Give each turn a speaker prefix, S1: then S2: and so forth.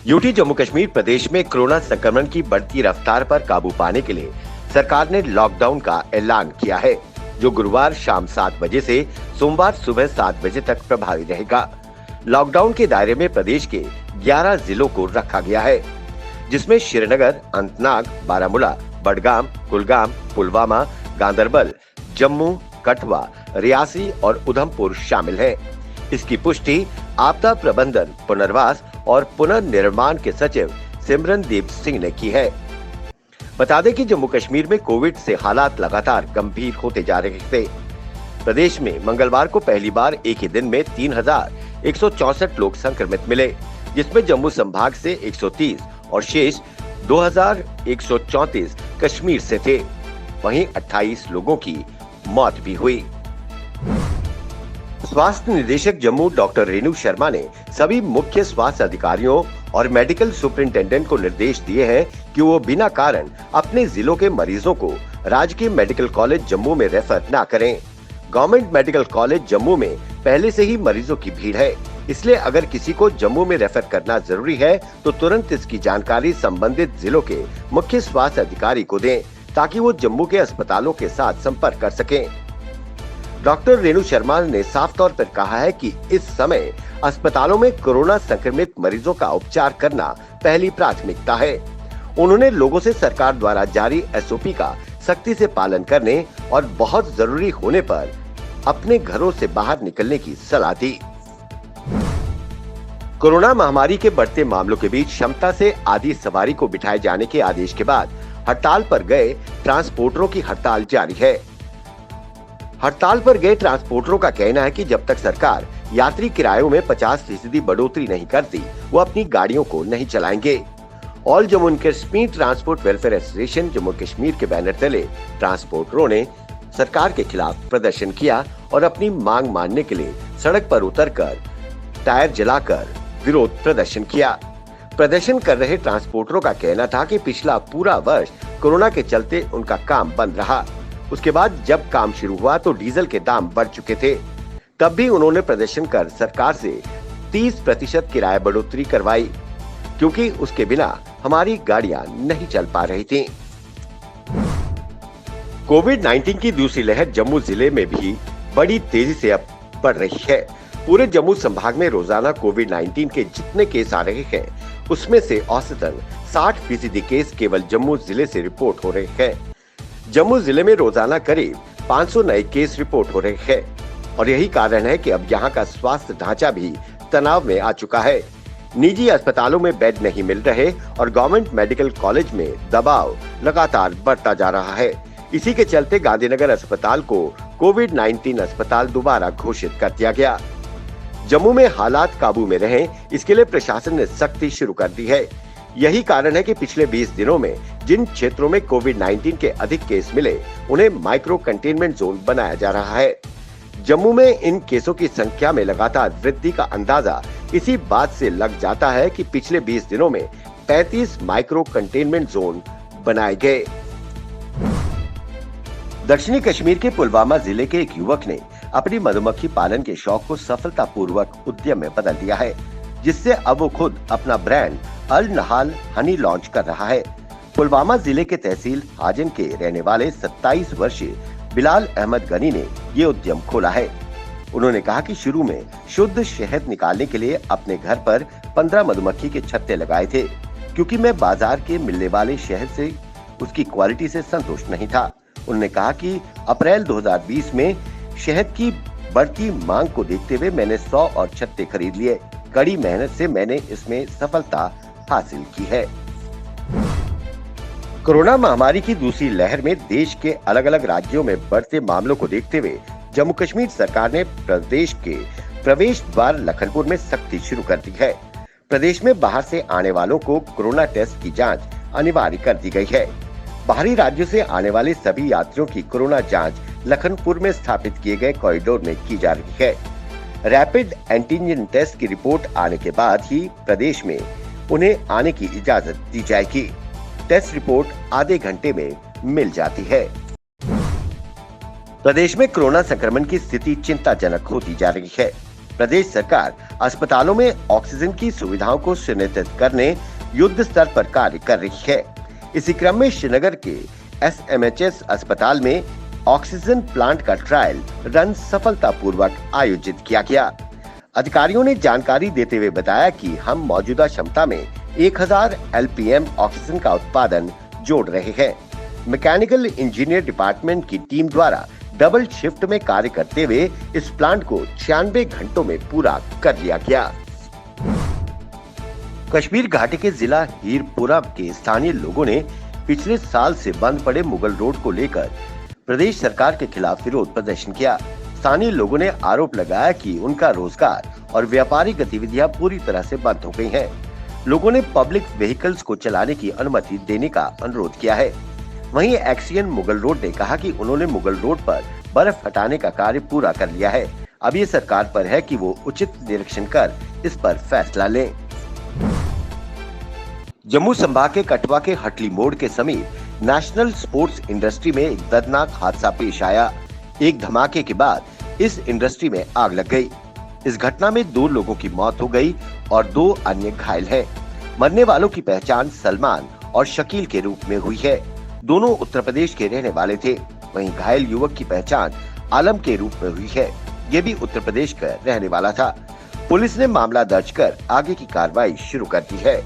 S1: UT Jammu Kashmir प्रदेश में corona संक्रमण की बढ़ती रफ्तार पर काबू पाने के लिए सरकार ने लॉकडाउन का ऐलान किया है, जो गुरुवार शाम 7 बजे से सोमवार सुबह 7 बजे तक प्रभावी रहेगा। लॉकडाउन के दायरे में प्रदेश के 11 जिलों को रखा गया है, जिसमें श्रीनगर, अनंतनाग, बारामूला, बडगाम, कुलगाम, पुलवामा, गांदरबल, जम्मू, कठुआ, रियासी और उधमपुर शामिल हैं। इसकी पुष्टि आपदा प्रबंधन, पुनर्वास और पुनर्निर्माण के सचिव सिमरनदीप सिंह ने की है। बता दें कि जम्मू कश्मीर में कोविड से हालात लगातार गंभीर होते जा रहे थे। प्रदेश में मंगलवार को पहली बार एक ही दिन में 3,164 लोग संक्रमित मिले, जिसमें जम्मू संभाग से 130 और शेष 2,134 कश्मीर से थे। वहीं 28 लोगों की मौत भी हुई। स्वास्थ्य निदेशक जम्मू डॉक्टर रेणु शर्मा ने सभी मुख्य स्वास्थ्य अधिकारियों और मेडिकल सुपरिंटेंडेंट को निर्देश दिए हैं कि वो बिना कारण अपने जिलों के मरीजों को राजकीय मेडिकल कॉलेज जम्मू में रेफर न करें। गवर्नमेंट मेडिकल कॉलेज जम्मू में पहले से ही मरीजों की भीड़ है, इसलिए अगर किसी को जम्मू में रेफर करना जरूरी है तो तुरंत इसकी जानकारी संबंधित जिलों के मुख्य स्वास्थ्य अधिकारी को दें, ताकि वो जम्मू के अस्पतालों के साथ संपर्क कर सकें। डॉक्टर रेणु शर्मा ने साफ तौर पर कहा है कि इस समय अस्पतालों में कोरोना संक्रमित मरीजों का उपचार करना पहली प्राथमिकता है। उन्होंने लोगों से सरकार द्वारा जारी एसओपी का सख्ती से पालन करने और बहुत जरूरी होने पर अपने घरों से बाहर निकलने की सलाह दी। कोरोना महामारी के बढ़ते मामलों के बीच क्षमता से आधी सवारी को बिठाए जाने के आदेश के बाद हड़ताल पर गए ट्रांसपोर्टरों की हड़ताल जारी है। हड़ताल पर गए ट्रांसपोर्टरों का कहना है कि जब तक सरकार यात्री किरायों में 50% बढ़ोतरी नहीं करती, वो अपनी गाड़ियों को नहीं चलाएंगे। All Jammu and Kashmir transport welfare association Jammu Kashmir के बैनर तले ट्रांसपोर्टरों ने सरकार के खिलाफ प्रदर्शन किया और अपनी मांग मानने के लिए सड़क पर उतरकर टायर जलाकर विरोध प्रदर्शन किया। प्रदर्शन कर रहे ट्रांसपोर्टरों का कहना था कि पिछला पूरा वर्ष कोरोना के चलते उनका काम बंद रहा। उसके बाद जब काम शुरू हुआ तो डीजल के दाम बढ़ चुके थे। तब भी उन्होंने प्रदर्शन कर सरकार से 30% किराया बढ़ोतरी करवाई, क्योंकि उसके बिना हमारी गाड़ियां नहीं चल पा रही थीं। कोविड-19 की दूसरी लहर जम्मू जिले में भी बड़ी तेजी से अब बढ़ रही है। पूरे जम्मू संभाग में रोजाना कोविड-19 के जितने केस आ रहे हैं, उसमें से औसतन 60% केस केवल जम्मू जिले से रिपोर्ट हो रहे हैं। जम्मू जिले में रोजाना करीब 500 नए केस रिपोर्ट हो रहे हैं और यही कारण है कि अब यहाँ का स्वास्थ्य ढांचा भी तनाव में आ चुका है। निजी अस्पतालों में बेड नहीं मिल रहे और गवर्नमेंट मेडिकल कॉलेज में दबाव लगातार बढ़ता जा रहा है। इसी के चलते गांधीनगर अस्पताल को कोविड-19 अस्पताल दोबारा घोषित कर दिया गया। जम्मू में हालात काबू में रहें, इसके लिए प्रशासन ने सख्ती शुरू कर दी है। यही कारण है कि पिछले 20 दिनों में जिन क्षेत्रों में कोविड-19 के अधिक केस मिले, उन्हें माइक्रो कंटेनमेंट जोन बनाया जा रहा है। जम्मू में इन केसों की संख्या में लगातार वृद्धि का अंदाजा इसी बात से लग जाता है कि पिछले 20 दिनों में 35 माइक्रो कंटेनमेंट जोन बनाए गए। दक्षिणी कश्मीर के पुलवामा जिले के एक युवक ने अपनी मधुमक्खी पालन के शौक को सफलतापूर्वक उद्यम में बदल दिया है, जिससे अब वो खुद अपना ब्रांड अल नहाल हनी लॉन्च कर रहा है। पुलवामा जिले के तहसील हाजिन के रहने वाले 27 वर्षीय बिलाल अहमद गनी ने ये उद्यम खोला है। उन्होंने कहा कि शुरू में शुद्ध शहद निकालने के लिए अपने घर पर 15 मधुमक्खी के छत्ते लगाए थे, क्योंकि मैं बाजार के मिलने वाले शहद से उसकी क्वालिटी से संतुष्ट नहीं था। उन्होंने कहा कि अप्रैल 2020 में शहद की बढ़ती मांग को देखते हुए मैंने 100 और छत्ते खरीद लिए। कड़ी मेहनत से मैंने इसमें सफलता हासिल की है। कोरोना महामारी की दूसरी लहर में देश के अलग अलग राज्यों में बढ़ते मामलों को देखते हुए जम्मू कश्मीर सरकार ने प्रदेश के प्रवेश द्वार लखनपुर में सख्ती शुरू कर दी है। प्रदेश में बाहर से आने वालों को कोरोना टेस्ट की जांच अनिवार्य कर दी गई है। बाहरी राज्यों से आने वाले सभी यात्रियों की कोरोना जांच लखनपुर में स्थापित किए गए कॉरिडोर में की जा रही है। रैपिड एंटीजन टेस्ट की रिपोर्ट आने के बाद ही प्रदेश में उन्हें आने की इजाजत दी जाएगी। टेस्ट रिपोर्ट आधे घंटे में मिल जाती है। प्रदेश में कोरोना संक्रमण की स्थिति चिंताजनक होती जा रही है। प्रदेश सरकार अस्पतालों में ऑक्सीजन की सुविधाओं को सुनिश्चित करने युद्ध स्तर पर कार्य कर रही है। इसी क्रम में श्रीनगर के SMHS अस्पताल में ऑक्सीजन प्लांट का ट्रायल रन सफलतापूर्वक आयोजित किया गया। अधिकारियों ने जानकारी देते हुए बताया कि हम मौजूदा क्षमता में 1000 LPM ऑक्सीजन का उत्पादन जोड़ रहे हैं। मैकेनिकल इंजीनियर डिपार्टमेंट की टीम द्वारा डबल शिफ्ट में कार्य करते हुए इस प्लांट को 96 घंटों में पूरा कर लिया गया। कश्मीर घाटी के जिला हीरपुरा के स्थानीय लोगों ने पिछले साल से बंद पड़े मुगल रोड को लेकर प्रदेश सरकार के खिलाफ विरोध प्रदर्शन किया। स्थानीय लोगों ने आरोप लगाया कि उनका रोजगार और व्यापारिक गतिविधियां पूरी तरह से बंद हो गई हैं। लोगों ने पब्लिक व्हीकल्स को चलाने की अनुमति देने का अनुरोध किया है। वहीं एक्सियन मुगल रोड ने कहा कि उन्होंने मुगल रोड पर बर्फ हटाने का कार्य पूरा कर लिया है। अब ये सरकार पर है कि वो उचित निरीक्षण कर इस पर फैसला लें। जम्मू संभाग के कठुआ के हटली मोड़ के समीप नेशनल स्पोर्ट्स इंडस्ट्री में एक दर्दनाक हादसा पेश आया। एक धमाके के बाद इस इंडस्ट्री में आग लग गई। इस घटना में 2 लोगों की मौत हो गई और 2 अन्य घायल हैं। मरने वालों की पहचान सलमान और शकील के रूप में हुई है। दोनों उत्तर प्रदेश के रहने वाले थे। वहीं घायल युवक की पहचान आलम के रूप में हुई है। ये भी उत्तर प्रदेश का रहने वाला था। पुलिस ने मामला दर्ज कर आगे की कार्रवाई शुरू कर दी है।